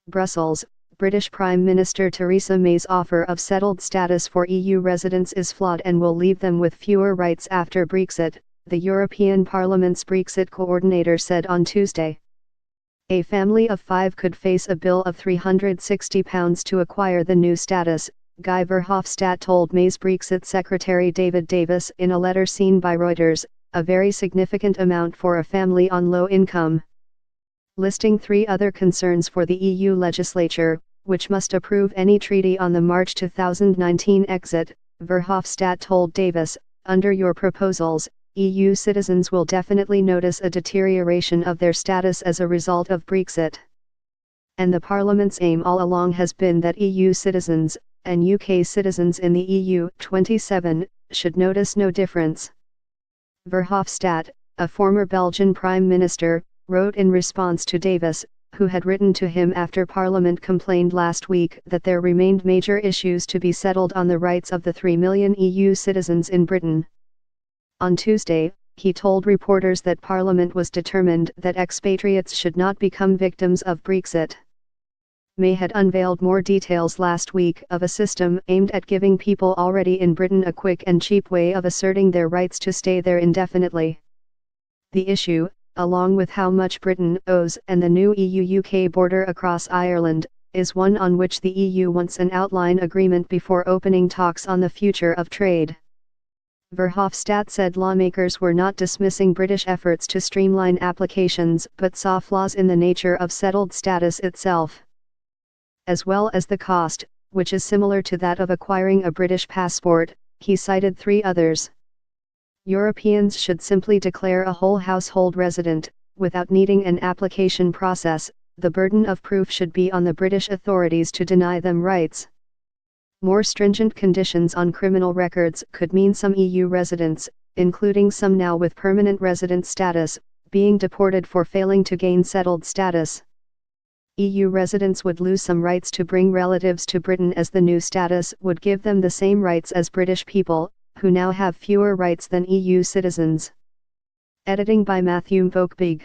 Brussels. British Prime Minister Theresa May's offer of settled status for EU residents is flawed and will leave them with fewer rights after Brexit, the European Parliament's Brexit coordinator said on Tuesday. A family of 5 could face a bill of £360 to acquire the new status, Guy Verhofstadt told May's Brexit Secretary David Davis in a letter seen by Reuters, a very significant amount for a family on low income. Listing 3 other concerns for the EU legislature, which must approve any treaty on the March 2019 exit, Verhofstadt told Davis, under your proposals, EU citizens will definitely notice a deterioration of their status as a result of Brexit. And the Parliament's aim all along has been that EU citizens, and UK citizens in the EU 27, should notice no difference. Verhofstadt, a former Belgian Prime Minister, wrote in response to Davis, who had written to him after Parliament complained last week that there remained major issues to be settled on the rights of the 3 million EU citizens in Britain. On Tuesday, he told reporters that Parliament was determined that expatriates should not become victims of Brexit. May had unveiled more details last week of a system aimed at giving people already in Britain a quick and cheap way of asserting their rights to stay there indefinitely. The issue, along with how much Britain owes and the new EU-UK border across Ireland, is one on which the EU wants an outline agreement before opening talks on the future of trade. Verhofstadt said lawmakers were not dismissing British efforts to streamline applications but saw flaws in the nature of settled status itself. As well as the cost, which is similar to that of acquiring a British passport, he cited 3 others. Europeans should simply declare a whole household resident, without needing an application process. The burden of proof should be on the British authorities to deny them rights. More stringent conditions on criminal records could mean some EU residents, including some now with permanent resident status, being deported for failing to gain settled status. EU residents would lose some rights to bring relatives to Britain, as the new status would give them the same rights as British people, who now have fewer rights than EU citizens. Editing by Matthew Vokebig.